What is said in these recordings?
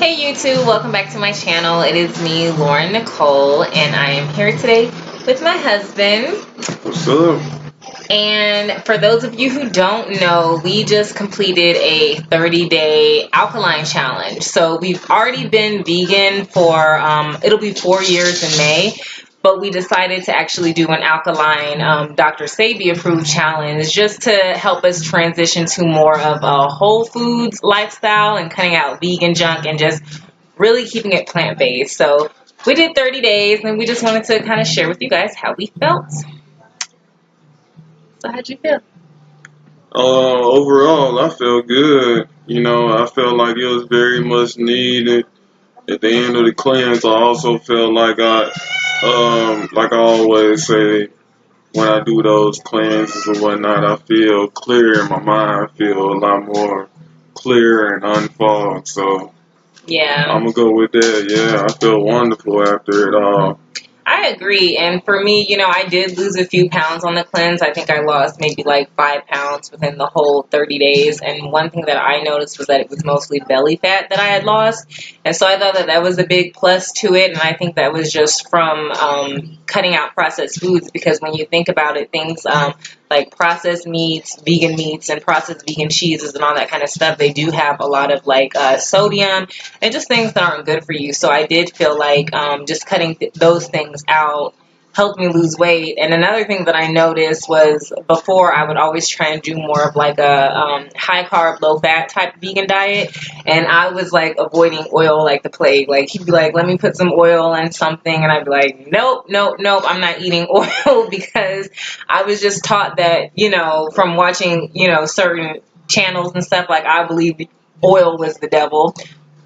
Hey YouTube, welcome back to my channel. It is me, LaurenNicole, and I am here today with my husband. What's up? And for those of you who don't know, we just completed a 30-day alkaline challenge. So we've already been vegan for, it'll be 4 years in May. But we decided to actually do an alkaline Dr. Sebi approved challenge just to help us transition to more of a whole foods lifestyle and cutting out vegan junk and just really keeping it plant-based. So we did 30 days and we just wanted to kind of share with you guys how we felt. So how'd you feel? Overall, I felt good. I felt like it was very much needed. At the end of the cleanse, I also felt like like I always say, when I do those cleanses or whatnot, I feel clear in my mind. I feel a lot more clear and unfogged. So Yeah. I'm gonna go with that. Yeah, I feel wonderful after it all. I agree. And for me, I did lose a few pounds on the cleanse. I think I lost maybe like 5 pounds within the whole 30 days. And one thing that I noticed was that it was mostly belly fat that I had lost. And so I thought that that was a big plus to it. And I think that was just from cutting out processed foods, because when you think about it, things like processed meats, and processed vegan cheeses and all that kind of stuff, they do have a lot of like sodium and just things that aren't good for you. So I did feel like just cutting those things out helped me lose weight. And another thing that I noticed was, before I would always try and do more of like a high carb, low fat type vegan diet, and I was like avoiding oil like the plague. Like he'd be like, let me put some oil in something, and I'd be like, nope, I'm not eating oil, because I was just taught that, from watching, certain channels and stuff, like I believed oil was the devil.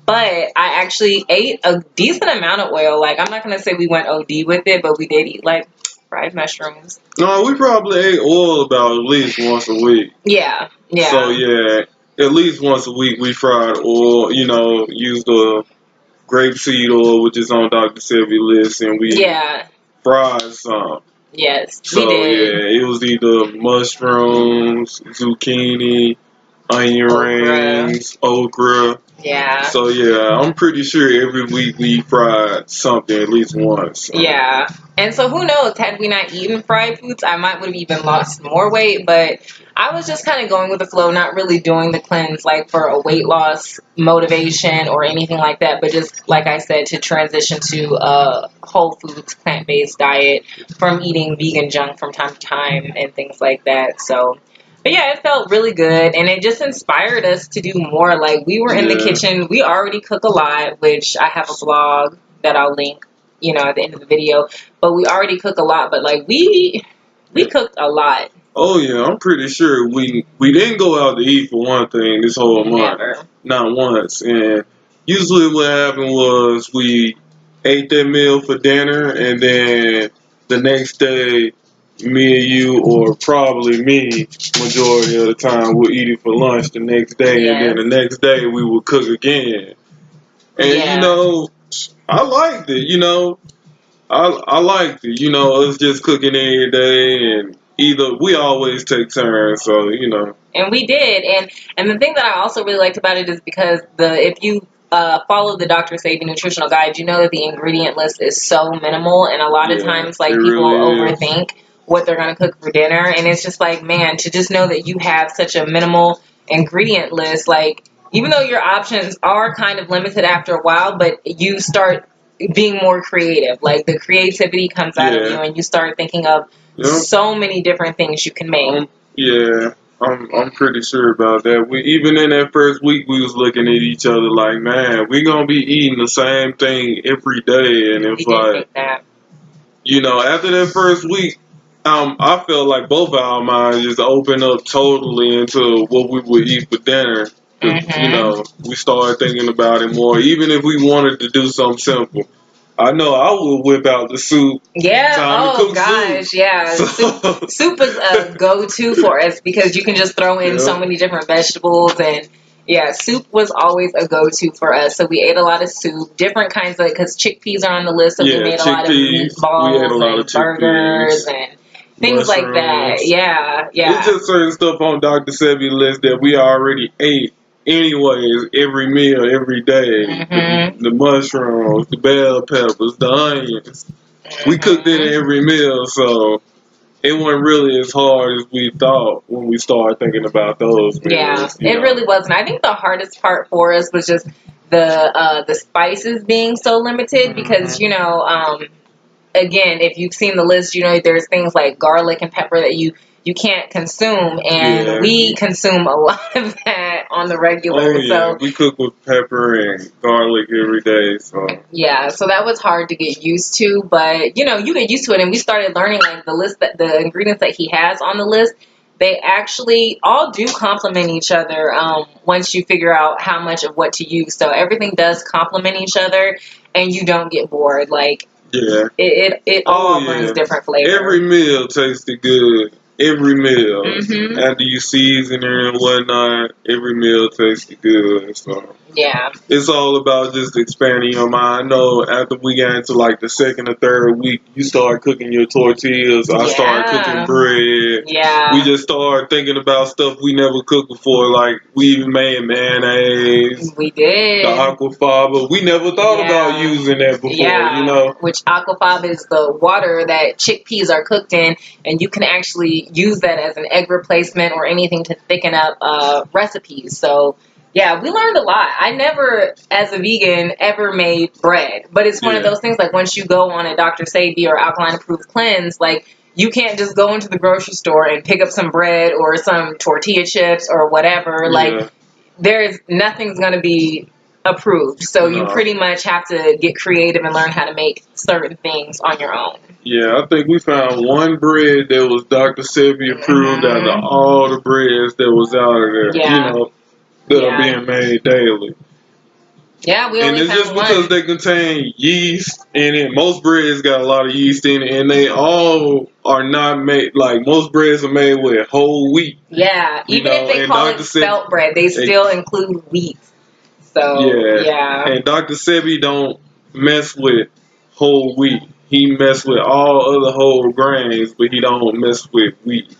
But I actually ate a decent amount of oil. Like, I'm not going to say we went OD with it, but we did eat, like, fried mushrooms. No, we probably ate oil about at least once a week. Yeah. So, yeah, at least once a week we fried oil, used the grapeseed oil, which is on Dr. Sebi list, and we fried some. Yes, so, we did. Yeah, it was either mushrooms, zucchini, onion rings, okra. Yeah. So, yeah, I'm pretty sure every week we fried something at least once. Yeah. And so who knows, had we not eaten fried foods, I might would have even lost more weight. But I was just kind of going with the flow, not really doing the cleanse like for a weight loss motivation or anything like that, but just, like I said, to transition to a whole foods, plant-based diet from eating vegan junk from time to time and things like that. So, but yeah, it felt really good, and it just inspired us to do more. Like, we were in the kitchen. We already cook a lot, which I have a blog that I'll link, at the end of the video. But we already cook a lot, but like we cooked a lot. Oh yeah, I'm pretty sure we didn't go out to eat for one thing this whole month. Never. Not once. And usually what happened was we ate that meal for dinner, and then the next day, me and you, or probably me, majority of the time, would eat it for lunch the next day, and then the next day we would cook again. And I liked it. I liked it. Us just cooking every day, and either we always take turns, so And we did, and the thing that I also really liked about it is because if you follow the Dr. Sebi nutritional guide, you know that the ingredient list is so minimal, and a lot of times like people really overthink what they're going to cook for dinner, and it's just like, man, to just know that you have such a minimal ingredient list, like, even though your options are kind of limited after a while, but you start being more creative. Like, the creativity comes out of you, and you start thinking of so many different things you can make. I'm pretty sure about that. Even in that first week, we was looking at each other like, man, we gonna be eating the same thing every day, and it's like, after that first week, I felt like both our minds just opened up totally into what we would eat for dinner. We started thinking about it more, even if we wanted to do something simple. I know I would whip out the soup. Yeah. Oh gosh. Soup. Yeah. Soup is a go-to for us because you can just throw in so many different vegetables, and soup was always a go-to for us. So we ate a lot of soup, different kinds of, because chickpeas are on the list. So we made a lot of meatballs and burgers and things like that. Yeah. It's just certain stuff on Dr. Sebi's list that we already ate anyways every meal, every day. The mushrooms, the bell peppers, the onions. We cooked it in every meal, so it wasn't really as hard as we thought when we started thinking about those meals. Yeah, it really wasn't. I think the hardest part for us was just the spices being so limited because, you know, again, if you've seen the list, you know, there's things like garlic and pepper that you can't consume, and we consume a lot of that on the regular. Oh, yeah. So we cook with pepper and garlic every day. So yeah, so that was hard to get used to, but you know, you get used to it, and we started learning like the list that the ingredients that he has on the list. They actually all do complement each other once you figure out how much of what to use. So everything does complement each other, and you don't get bored. Like it all brings different flavors. Every meal tasted good. Every meal, after you season it and whatnot, every meal tasted good. So yeah, it's all about just expanding your mind. I know after we got into like the second or third week, you start cooking your tortillas. I started cooking bread. Yeah, we just started thinking about stuff we never cooked before. Like we even made mayonnaise. We did the aquafaba. We never thought about using that before. You know, which aquafaba is the water that chickpeas are cooked in, and you can actually use that as an egg replacement or anything to thicken up recipes. So yeah, we learned a lot. I never, as a vegan, ever made bread, but it's one of those things like once you go on a Dr. Sebi or Alkaline approved cleanse, like you can't just go into the grocery store and pick up some bread or some tortilla chips or whatever. Like nothing's going to be approved. So you pretty much have to get creative and learn how to make certain things on your own. Yeah, I think we found one bread that was Dr. Sebi approved out of all the breads that was out of there, you know, that are being made daily. Yeah, we only and it's found just because they contain yeast in it. Most breads got a lot of yeast in it, and they all are not made, like most breads are made with whole wheat. Yeah, even if they call it spelt bread, they still include wheat. So, and Dr. Sebi don't mess with whole wheat. He mess with all other whole grains, but he don't mess with wheat.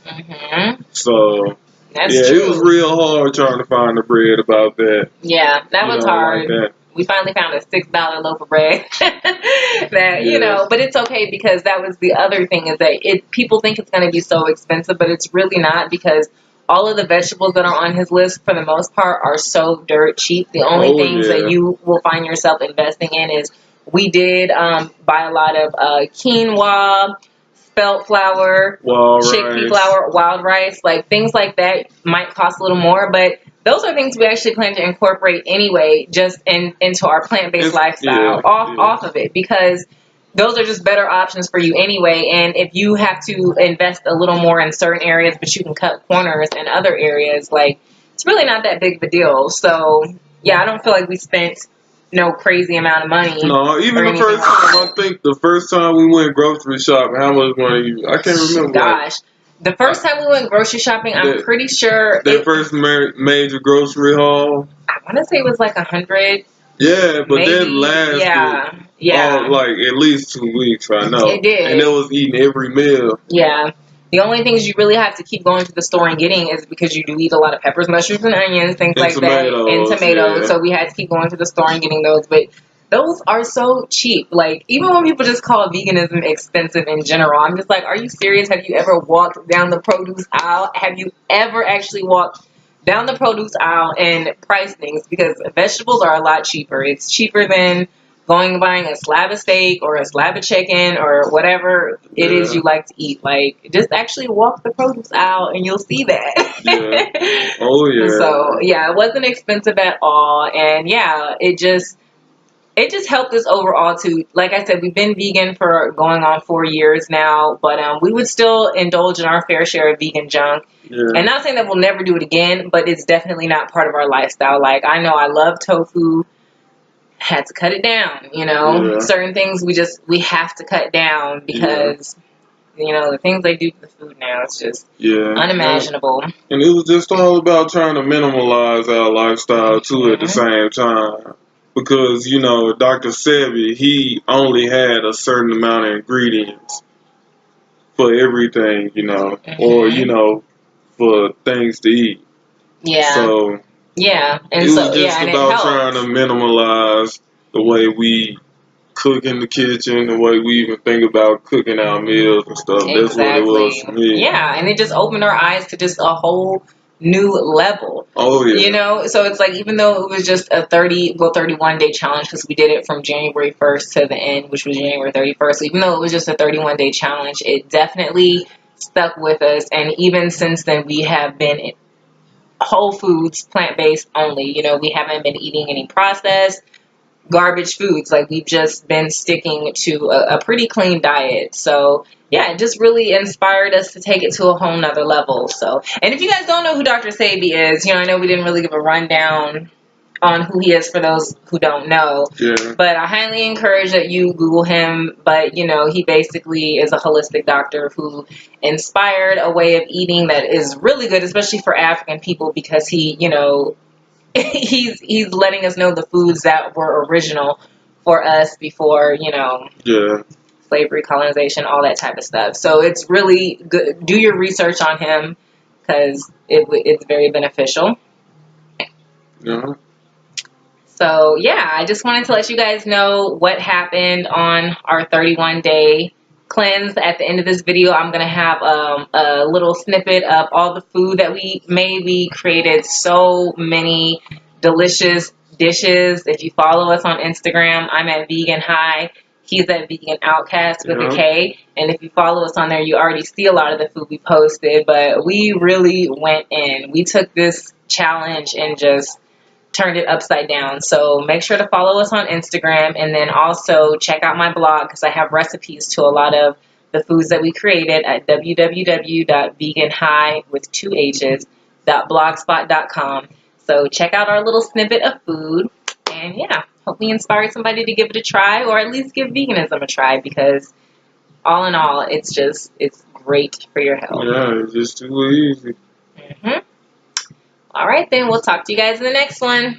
So, that's true. It was real hard trying to find the bread about that. Yeah, that was hard. Like we finally found a $6 loaf of bread that, you know, but it's okay because that was the other thing is that people think it's going to be so expensive, but it's really not because all of the vegetables that are on his list, for the most part, are so dirt cheap. The only things that you will find yourself investing in is we did buy a lot of quinoa, spelt flour, chickpea flour, wild rice, like things like that might cost a little more, but those are things we actually plan to incorporate anyway, just into our plant-based lifestyle off of it because those are just better options for you anyway. And if you have to invest a little more in certain areas, but you can cut corners in other areas, like it's really not that big of a deal. So yeah, I don't feel like we spent no crazy amount of money. No, even the first time, I think the first time we went grocery shopping, how much money I can't remember. Gosh. The first time we went grocery shopping, I'm pretty sure that first major grocery haul. I want to say it was like 100. Yeah, but that lasted like at least 2 weeks. I know it did, and it was eating every meal. Yeah, the only things you really have to keep going to the store and getting is because you do eat a lot of peppers, mushrooms, and onions, things like that, and tomatoes. So we had to keep going to the store and getting those, but those are so cheap. Like, even when people just call veganism expensive in general, I'm just like, are you serious? Have you ever walked down the produce aisle? Have you ever actually walked down the produce aisle and price things? Because vegetables are a lot cheaper. It's cheaper than going and buying a slab of steak or a slab of chicken or whatever it is you like to eat. Like, just actually walk the produce aisle and you'll see that. Oh, yeah. So, yeah, it wasn't expensive at all. And, yeah, it just helped us overall to, like I said, we've been vegan for going on 4 years now, but we would still indulge in our fair share of vegan junk. And not saying that we'll never do it again, but it's definitely not part of our lifestyle. Like, I know I love tofu, had to cut it down, you know. Certain things we have to cut down because, you know, the things they do to the food now, it's just unimaginable. And it was just all about trying to minimalize our lifestyle, too, at the same time. Because, you know, Dr. Sebi, he only had a certain amount of ingredients for everything, you know, or, you know, for things to eat. Yeah. So Yeah, and It was so just yeah, and it about trying helped. to minimalize the way we cook in the kitchen, the way we even think about cooking our meals and stuff. That's what it was Exactly. for me. Yeah, and it just opened our eyes to just a whole new level. Oh You yeah, know, so it's like even though it was just a 31-day challenge because we did it from January 1st to the end, which was January 31st. So even though it was just a 31-day challenge, it definitely stuck with us. And even since then, we have been whole foods, plant-based only. You know, we haven't been eating any processed garbage foods. Like we've just been sticking to a pretty clean diet. So yeah, it just really inspired us to take it to a whole nother level. So, and if you guys don't know who Dr. Sebi is, you know, I know we didn't really give a rundown on who he is for those who don't know, yeah, but I highly encourage that you Google him. But you know, he basically is a holistic doctor who inspired a way of eating that is really good, especially for African people, because he, you know, he's letting us know the foods that were original for us before, you know, yeah, slavery, colonization, all that type of stuff. So it's really good. Do your research on him because it's very beneficial. yeah. So yeah, I just wanted to let you guys know what happened on our 31-day cleanse. At the end of this video, I'm going to have a little snippet of all the food that we made. We created so many delicious dishes. If you follow us on Instagram, I'm at Vegan High. He's at Vegan Outcast with a Yeah. K. And if you follow us on there, you already see a lot of the food we posted. But we really went in. We took this challenge and just turned it upside down. So make sure to follow us on Instagram, and then also check out my blog because I have recipes to a lot of the foods that we created at www.veganhigh.blogspot.com. So check out our little snippet of food, and yeah, hope we inspired somebody to give it a try, or at least give veganism a try, because all in all, it's great for your health. Yeah, it's just too easy. All right, then we'll talk to you guys in the next one.